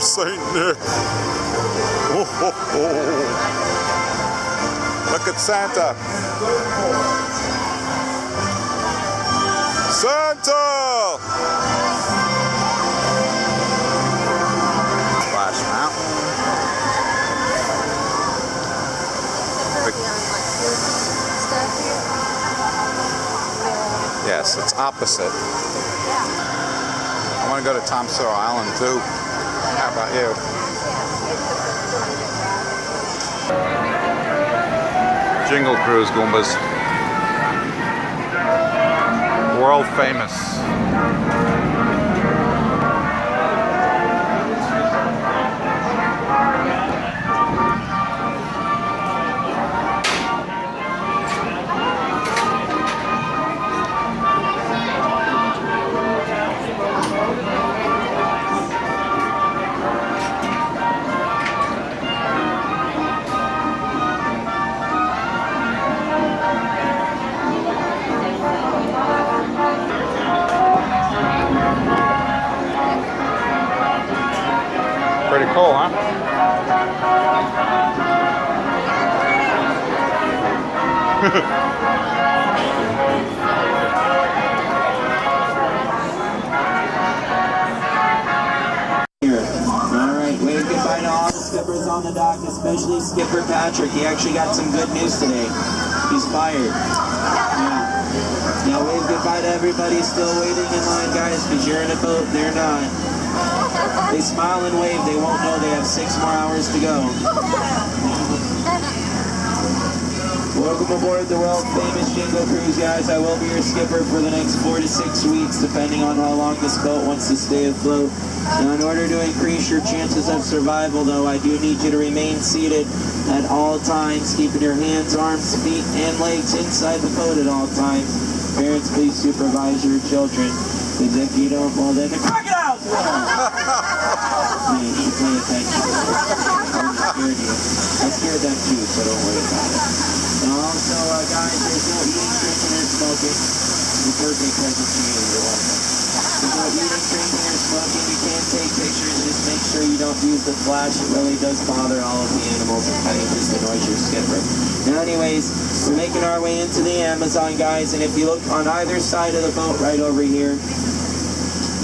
St. Nick. Oh, ho, ho. Look at Santa. Santa! Splash Mountain. Yes, it's opposite. I want to go to Tom Sawyer Island too. How about you? Jingle Cruise, Goombas. World famous. Pretty cool, huh? Alright, wave goodbye to all the skippers on the dock, especially Skipper Patrick. He actually got some good news today. He's fired. Yeah. Now wave goodbye to everybody still waiting in line, guys, because you're in a boat, they're not. They smile and wave, they won't know they have 6 more hours to go. Welcome aboard the world famous Jingle Cruise, guys. I will be your skipper for the next 4 to 6 weeks, depending on how long this boat wants to stay afloat. Now, in order to increase your chances of survival, though, I do need you to remain seated at all times, keeping your hands, arms, feet, and legs inside the boat at all times. Parents, please supervise your children, because if you don't, well, then the crocodiles will! Man, you should pay attention. I'm scared you. I scared them too, so don't worry about it. And also, guys, there's no eating, drinking, or smoking. The birthday present to you, you're welcome. There's no eating, drinking, or smoking. You can't take pictures. Just make sure you don't use the flash. It really does bother all of the animals and kind of just annoys your skipper. Now, anyways, we're making our way into the Amazon, guys, and if you look on either side of the boat right over here,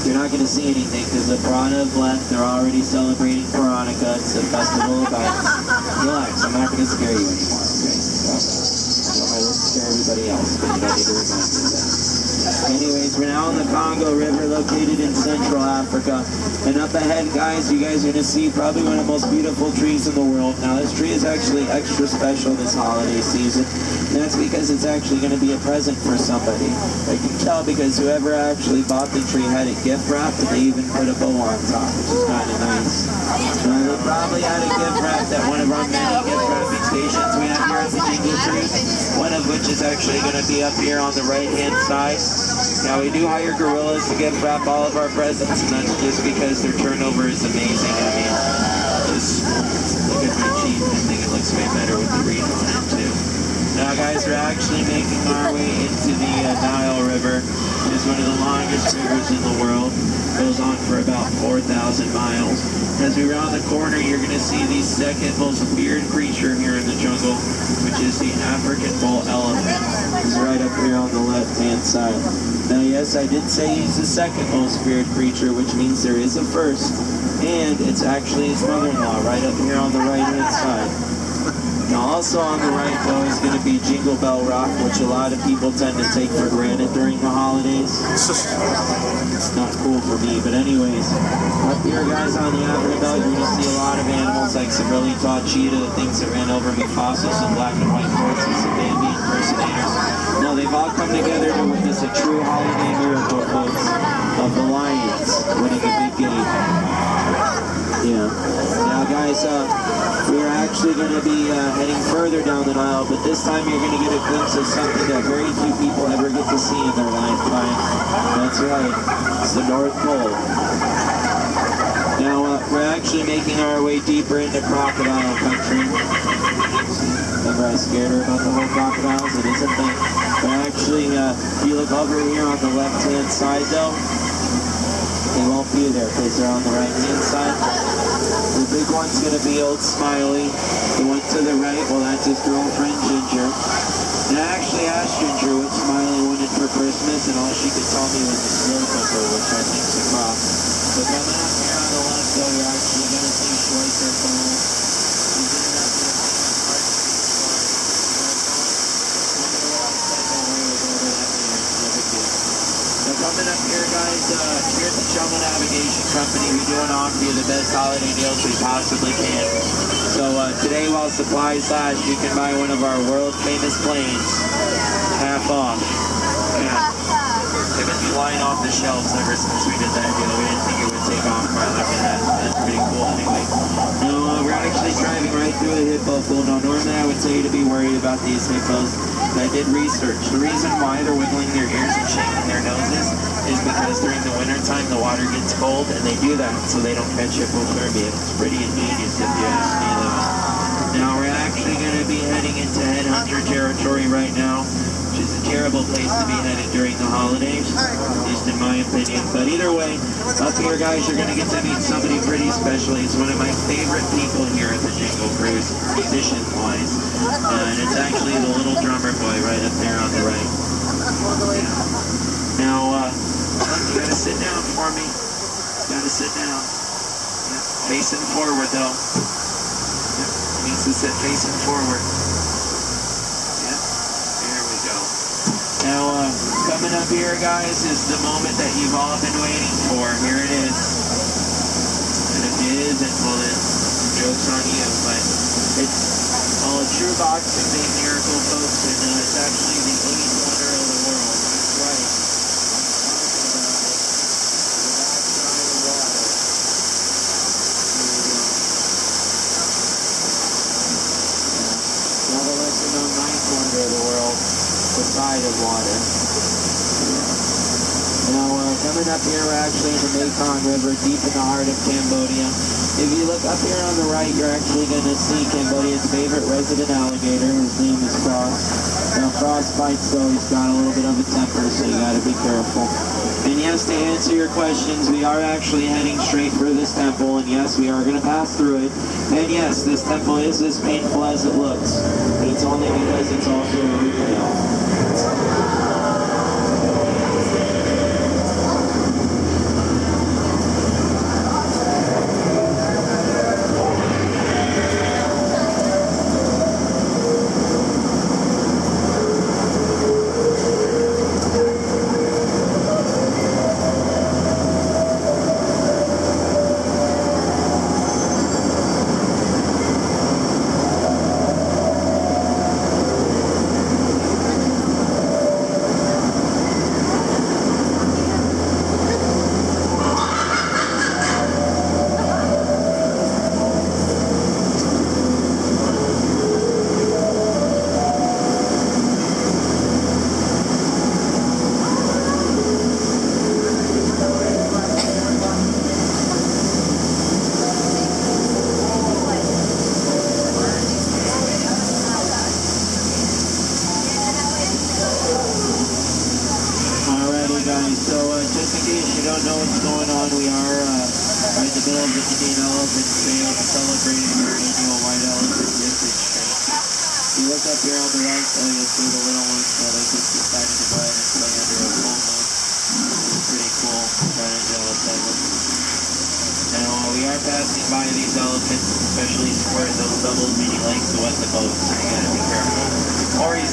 you're not going to see anything because the piranha have left. They're already celebrating Piranha. It's a festival of ice. Relax, I'm not going to scare you anymore, okay? I will scare everybody else, but you don't need to remind me of that. Anyways, we're now on the Congo River, located in Central Africa. And up ahead, guys, you guys are going to see probably one of the most beautiful trees in the world. Now, this tree is actually extra special this holiday season. And that's because it's actually going to be a present for somebody. I can tell because whoever actually bought the tree had it gift wrapped, and they even put a bow on top, which is kind of nice. They probably had a gift wrapped at one of our many gift wrapping stations we have here at the Jingle Cruise, one of which is actually going to be up here on the right-hand side. Now, we do hire gorillas to gift wrap all of our presents, and that's just because their turnover is amazing. I mean, just look at my Jeep. I think it looks way better with the wreath on it, too. Now, guys, we're actually making our way into the Nile River. It is one of the longest rivers in the world. It goes on for about 4,000 miles. As we round the corner, you're going to see the second most feared creature here in the jungle, which is the African bull elephant. It's right up here on the left-hand side. Now, yes, I did say he's the second most feared creature, which means there is a first, and it's actually his mother-in-law right up here on the right-hand side. Now, also on the right, though, is going to be Jingle Bell Rock, which a lot of people tend to take for granted during the holidays. It's not cool for me, but anyways, up here, guys, on the African belt, you're going to see a lot of animals like some really tall cheetah, the things that ran over Mufasa, some black and white horses, some Bambi impersonators. No, they've all come together to witness a true holiday miracle, folks, of the lions winning the big game. Yeah. Now, guys, we're actually going to be heading further down the Nile, but this time you're going to get a glimpse of something that very few people ever get to see in their lifetime. That's right. It's the North Pole. Now, we're actually making our way deeper into crocodile country. Remember I scared her about the whole crocodiles? It is a thing. But actually, if you look over here on the left-hand side, though, they won't be there because they're on the right-hand side. big one's going to be Old Smiley. The one to the right, well, that's his girlfriend, Ginger. And I actually asked Ginger what Smiley wanted for Christmas, and all she could tell me was a slow cooker, which I think's a crop. So coming up here on the left, though, you're actually going to see Schweitzer Phone. He's in that coming up here, guys, here at the Jungle Navigation Company, we do and offer you the best holiday deals we possibly can. So today, while supplies last, you can buy one of our world-famous planes, half off. Yeah. They've been flying off the shelves ever since we did that deal. We didn't think it would take off quite like that. That's pretty cool anyway. No, we're actually driving right through a hippo pool. Now, normally I would tell you to be worried about these hippos. I did research. The reason why they're wiggling their ears and shaking their noses is because during the winter time the water gets cold, and they do that so they don't catch hypothermia. It's pretty ingenious if you ask me though. Now we're actually going to be heading into headhunter territory right now, which is a terrible place to be headed during the holidays, at least in my opinion. But either way, up here, guys, you're going to get to meet somebody pretty special. He's one of my favorite people here at the Jingle Cruise, musician-wise. And it's actually the little drummer boy right up there on the right. Yeah. Now, you gotta sit down for me. You gotta sit down. Yeah. Facing forward, though. Yeah. Needs to sit facing forward. Yeah. There we go. Now, coming up here, guys, is the moment that you've all been waiting for. Here it is. And if it isn't, well, then, joke's on you. But it's a true boxing day miracle, folks, and it's actually the 8th wonder of the world. That's right. Now the lesser known 9th wonder of the world, the side of water. Now, coming up here, we're actually in the Mekong River, deep in the heart of Cambodia. If you look up here on the right, you're actually going to see Cambodia's favorite resident alligator. His name is Frost. Now, Frost bites, though, he's got a little bit of a temper, so you got to be careful. And yes, to answer your questions, we are actually heading straight for this temple, and yes, we are going to pass through it. And yes, this temple is as painful as it looks, but it's only because it's also a root canal.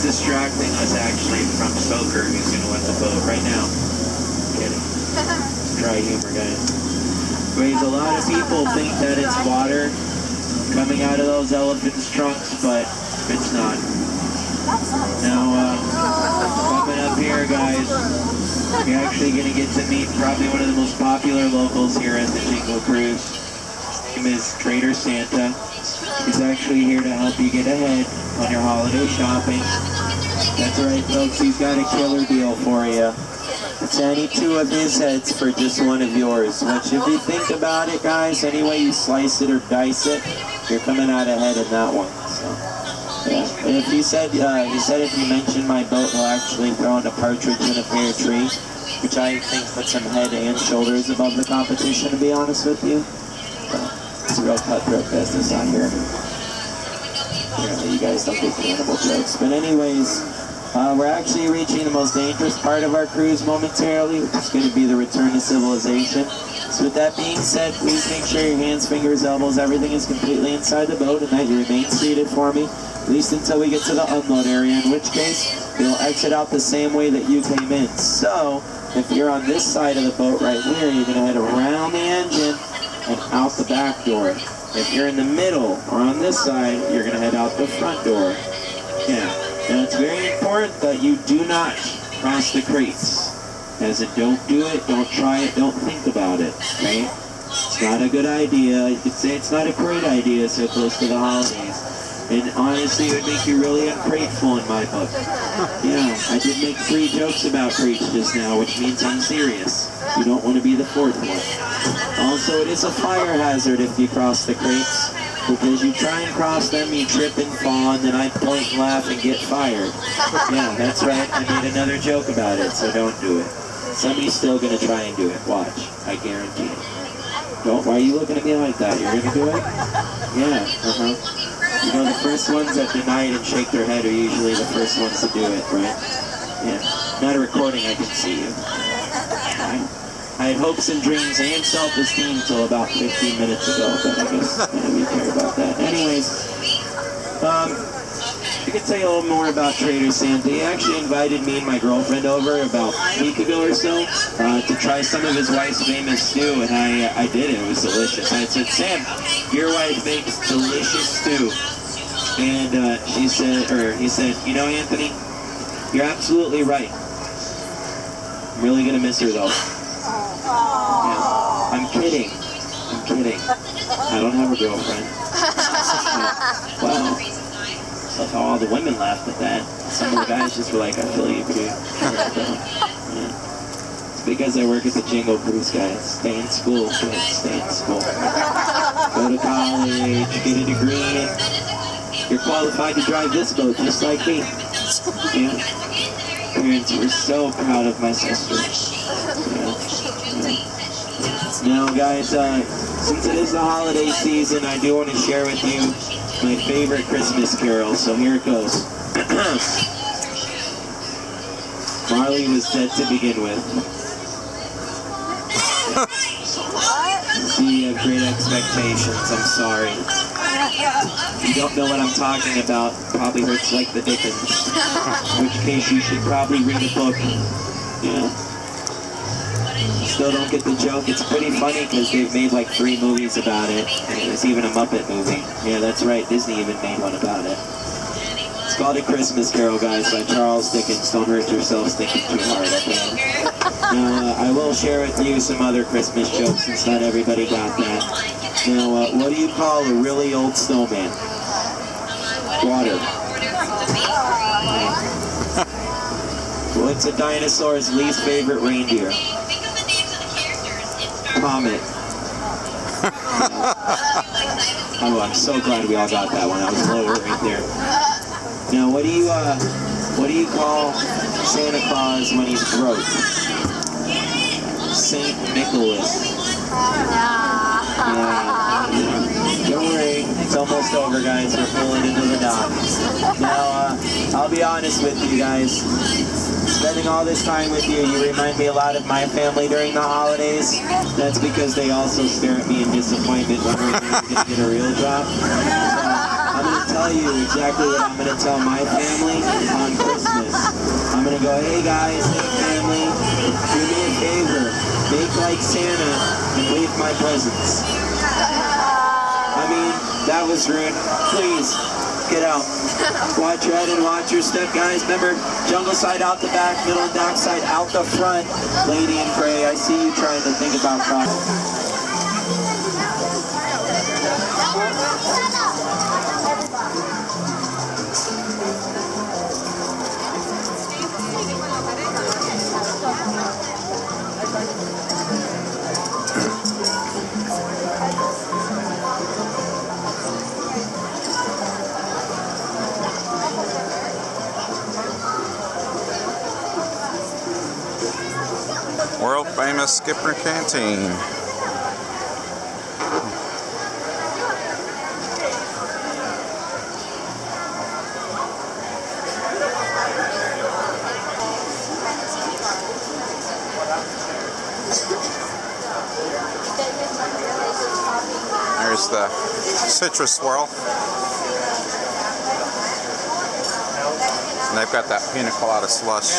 Distracting us actually from Stoker, who's going to wet the boat right now. Kidding. Dry humor, guys. Anyways, a lot of people think that it's water coming out of those elephants' trunks, but it's not. Now, coming up here, guys, you're actually going to get to meet probably one of the most popular locals here at the Jingle Cruise. His name is Trader Santa. He's actually here to help you get ahead on your holiday shopping. That's right, folks, he's got a killer deal for you. It's any two of his heads for just one of yours. Which, if you think about it, guys, any way you slice it or dice it, you're coming out ahead in that one. So, yeah. And if he said if you mention my boat, we'll actually throw in a partridge in a pear tree, which I think puts him head and shoulders above the competition, to be honest with you. So, It's real cutthroat business out here. Apparently you guys don't get cannibal jokes. But anyways, we're actually reaching the most dangerous part of our cruise momentarily, which is going to be the return to civilization. So with that being said, please make sure your hands, fingers, elbows, everything is completely inside the boat and that you remain seated for me, at least until we get to the unload area, in which case you'll exit out the same way that you came in. So if you're on this side of the boat right here, you're going to head around the engine and out the back door. If you're in the middle or on this side, you're going to head out the front door. Yeah. Now it's very important that you do not cross the crates. As in, don't do it, don't try it, don't think about it, right? It's not a good idea. You could say it's not a great idea so close to the holidays. And honestly, it would make you really ungrateful in my book. Yeah, I did make 3 jokes about crates just now, which means I'm serious. You don't want to be the 4th one. Also, it is a fire hazard if you cross the crates, because you try and cross them, you trip and fall, and then I point, laugh, and get fired. Yeah, that's right. I made another joke about it, so don't do it. Somebody's still going to try and do it. Watch. I guarantee it. Don't. Why are you looking at me like that? You're going to do it? Yeah. You know, the first ones that deny it and shake their head are usually the first ones to do it, right? Yeah. Not a recording, I can see you. I had hopes and dreams and self-esteem until about 15 minutes ago, but I guess we care about that. Anyways, I can tell you a little more about Trader Santa. He actually invited me and my girlfriend over about a week ago or so to try some of his wife's famous stew, and I did it. It was delicious. I said, Sam, your wife makes delicious stew. And he said, you know, Anthony, you're absolutely right. I'm really going to miss her, though. Yeah. I'm kidding. I don't have a girlfriend. Wow. That's how all the women laughed at that. Some of the guys just were like, I feel you, dude. Yeah. It's because I work at the Jingle Cruise, guys. Stay in school, kids. Stay in school. Go to college, get a degree. You're qualified to drive this boat, just like me. Yeah. Parents were so proud of my sister. Yeah. Now, guys, since it is the holiday season, I do want to share with you my favorite Christmas carol, so here it goes. Marley was dead to begin with. See, you have great expectations, I'm sorry. You don't know what I'm talking about, probably hurts like the Dickens. In which case you should probably read a book. Yeah. Still don't get the joke. It's pretty funny because they've made like 3 movies about it. And it was even a Muppet movie. Yeah, that's right. Disney even made one about it. It's called A Christmas Carol, guys, by Charles Dickens. Don't hurt yourselves thinking too hard, okay? Now, I will share with you some other Christmas jokes since not everybody got that. Now, what do you call a really old snowman? Water. What's a dinosaur's least favorite reindeer? Comet. Oh, I'm so glad we all got that one. That was lower right there. Now, what do you call Santa Claus when he's broke? Saint Nicholas. Yeah. Don't worry, it's almost over, guys. We're pulling into the dock. Now, I'll be honest with you guys. Spending all this time with you, you remind me a lot of my family during the holidays. That's because they also stare at me in disappointment wondering when I'm going to get a real job. I'm going to tell you exactly what I'm going to tell my family on Christmas. I'm going to go, hey guys, hey family, do me a favor. Make like Santa and leave my presents. I mean, that was rude. Please, get out. Watch your head and watch your step, guys. Remember, jungle side out the back, middle and dock side out the front. Lady in gray, I see you trying to think about crossing. World famous Skipper Canteen. Here's the citrus swirl. And they've got that pina colada slush.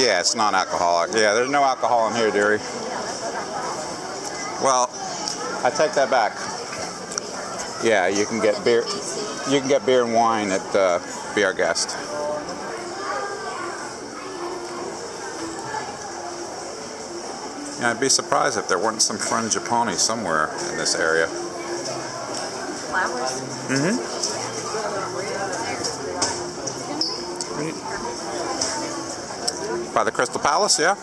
Yeah, it's non-alcoholic. Yeah, there's no alcohol in here, dearie. Well, I take that back. Yeah, you can get beer. You can get beer and wine at Be Our Guest. Yeah, I'd be surprised if there weren't some Frangipani somewhere in this area. Flowers? Mm-hmm. By the Crystal Palace, yeah.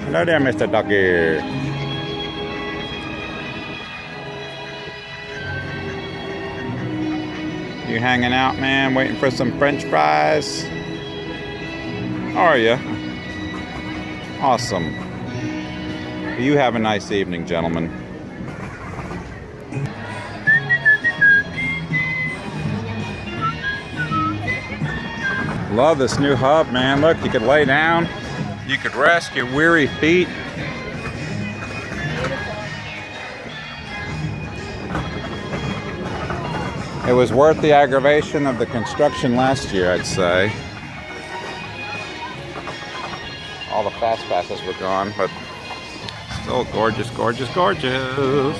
Hello there, Mr. Ducky. You hanging out, man? Waiting for some French fries? Are you? Awesome. You have a nice evening, gentlemen. Love this new hub, man. Look, you could lay down. You could rest your weary feet. It was worth the aggravation of the construction last year, I'd say. All the fast passes were gone, but still gorgeous, gorgeous, gorgeous.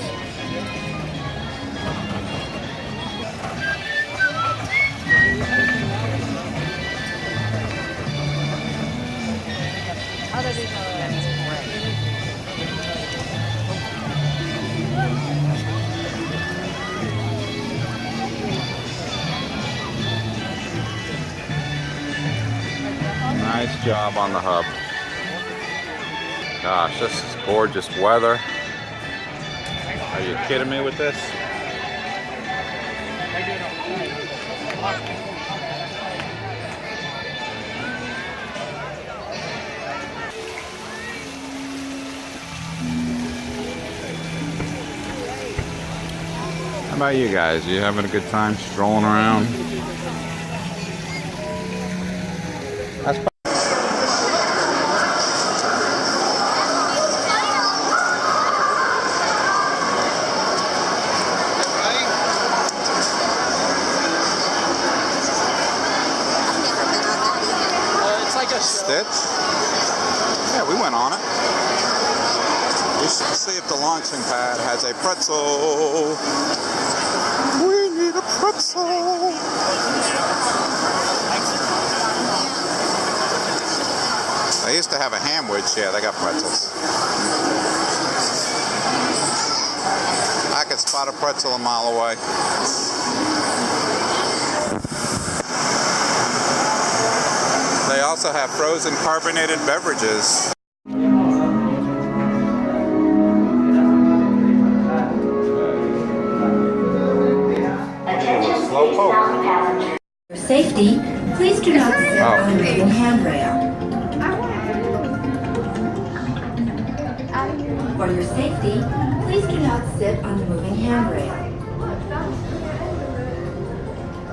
Nice job on the hub. Gosh, this is gorgeous weather. Are you kidding me with this? How about you guys? You having a good time strolling around? That's Stitch? Yeah, we went on it. We should see if the launching pad has a pretzel. We need a pretzel. They used to have a hamwich. Yeah, they got pretzels. I could spot a pretzel a mile away. They also have frozen carbonated beverages. For safety, please do not sit on the handrail. For your safety, please do not sit on the moving handrail.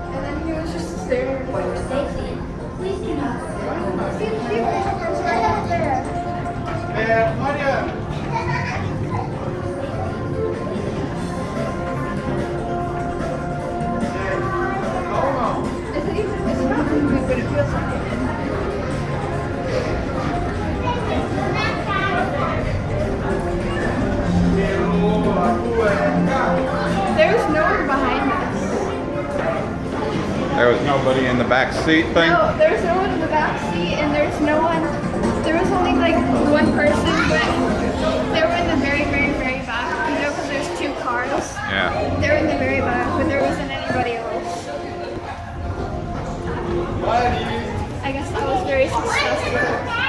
And then he was just staring. For your safety, please do not sit on the moving handrail. It's not moving, but it feels like it. There's no one behind us. There was nobody in the back seat thing? No, there's no one in the back seat, and there's no one. There was only like one person, but they were in the very, very, very back. You know, because there's two cars. Yeah. They were in the very back, but there wasn't anybody else. I guess that was very successful.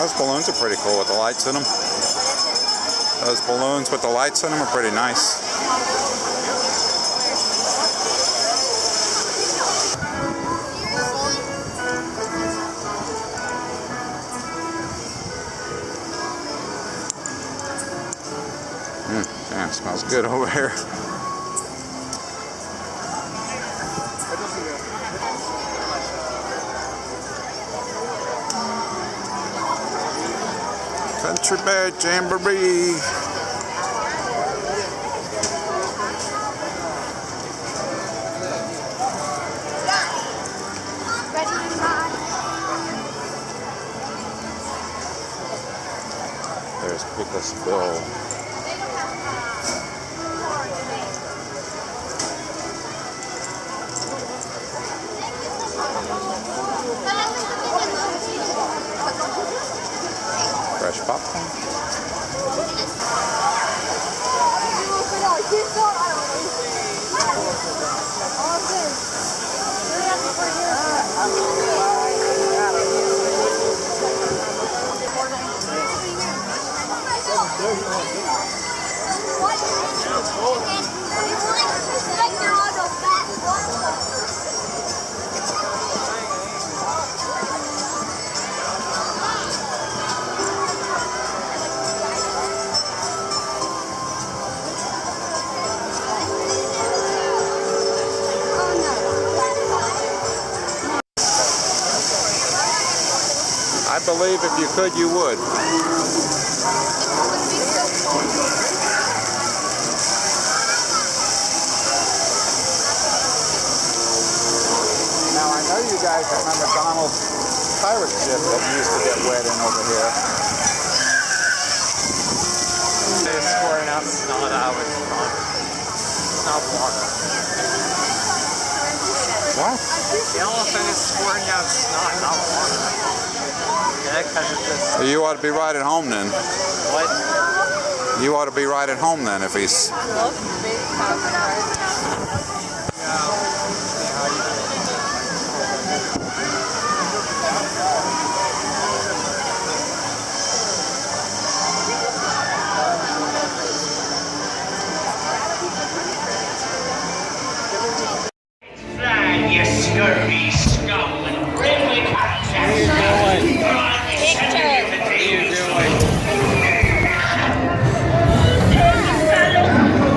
Those balloons are pretty cool with the lights in them. Those balloons with the lights in them are pretty nice. Yeah, it smells good over here. Country Bear Jamboree. There's Pickles Bill. Fresh popcorn. I believe if you could, you would. Now, I know you guys remember Donald's pirate ship that used to get wet in over here. They're scoring out snow out with not water. What? The elephant is scoring out snot, not water. Yeah, because it's just... You ought to be right at home then. What? You ought to be right at home then if he's... You scurvy scum and railway contracts.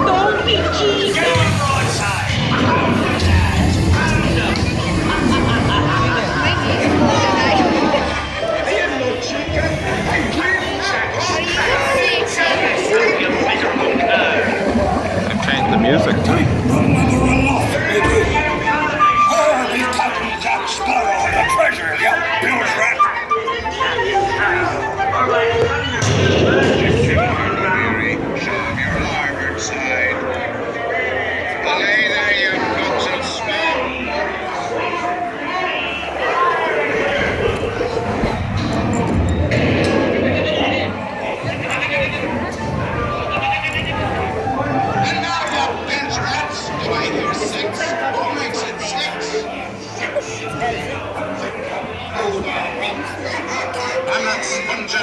Don't be cheated. Get on broadside. They've changed the music too.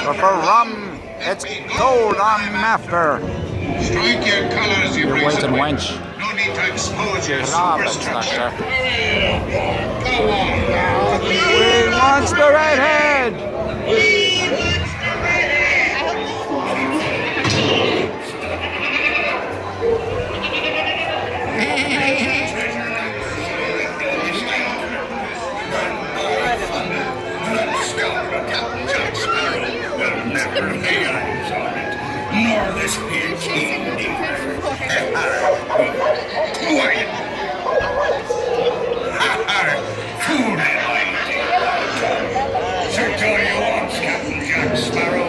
For rum, it's cold I'm after. Strike your colors, you You're waiting, wench. No need to expose your Rob, super Inspector. Come on now. We monster redhead! Nor this here king either. Quiet! Food and light. Search all you want, Captain Jack Sparrow.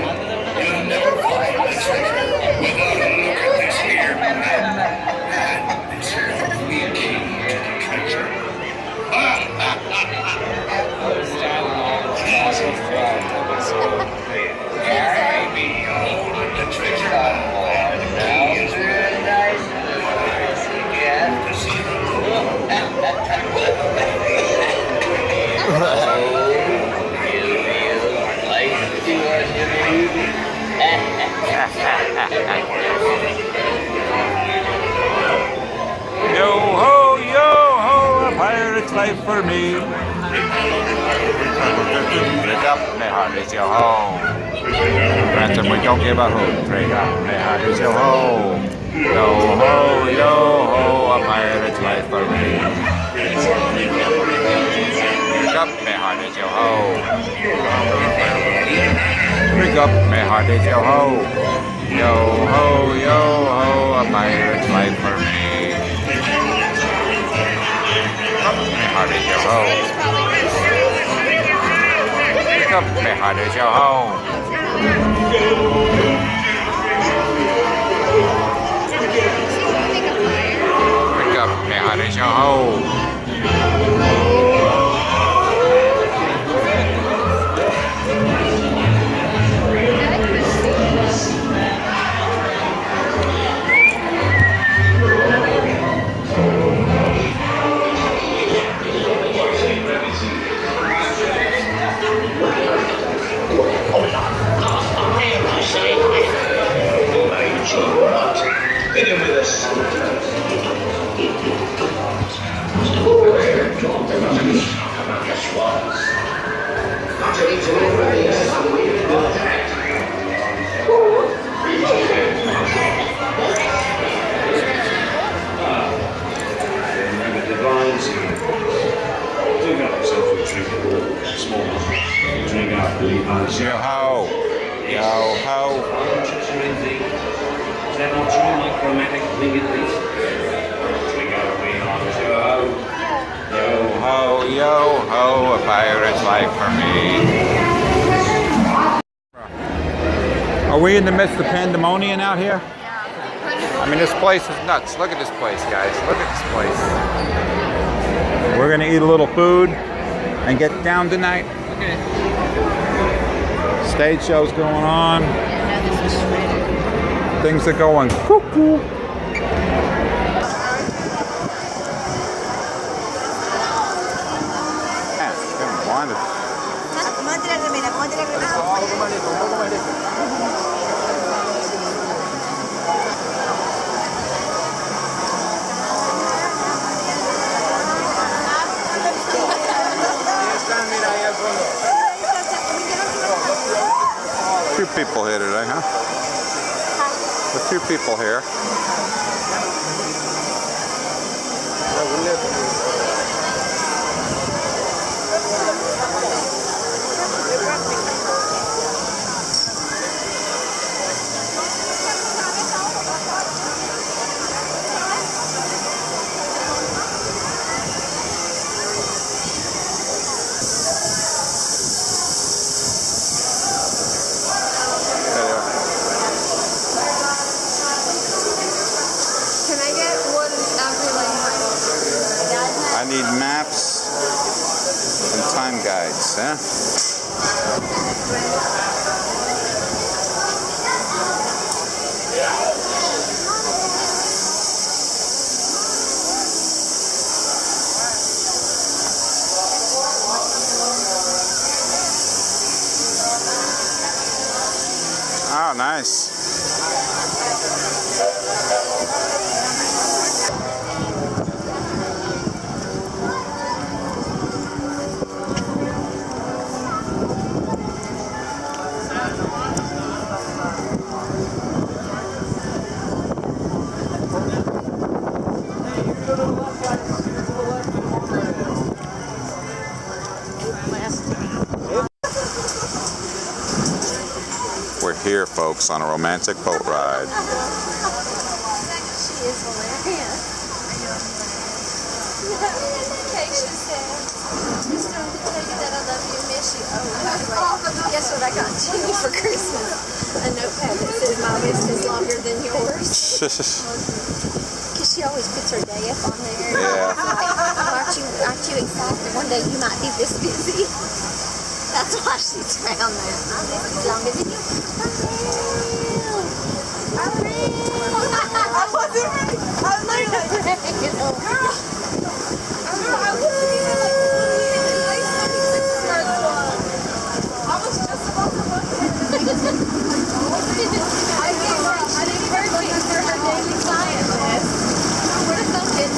You'll never find the treasure without a look at this here man. And this here will be a key to the treasure. Pick up, may heart is your home. Ransom, we don't give a hoot. Pick up, may heart is your home. Yo ho, a pirate's life for me. Pick up, may heart is your home. Pick up, may heart is your home. Yo ho, a pirate's life for me. May heart is your home. Pick up, may heart is your home. Pick up, may heart is your home. Get in with us. Yo ho, yo ho. Is that not true, like romantic thing at least? We gotta be honest. Yo ho, a pirate's life for me. Are we in the midst of pandemonium out here? I mean, this place is nuts. Look at this place, guys. Look at this place. We're gonna eat a little food and get down tonight. Okay. Stage show's going on. Things are going cuckoo. A few people here today, huh? A few people here. I need maps and time guides, huh? Oh, nice. We're here, folks, on a romantic boat ride. She is hilarious. Keisha said, just wanted to tell you that I love you and miss you. Oh, by the way, guess what I got Jimmy for Christmas? A notepad that says my list is longer than yours. Because she always puts her day up on there. Yeah. Aren't you excited? One day you might be this busy. That's why she's around there. My list is longer than yours. I wasn't ready. I was like, girl. I was just about to look at it. I didn't purchase for her daily client list. I would have thought it.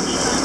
that.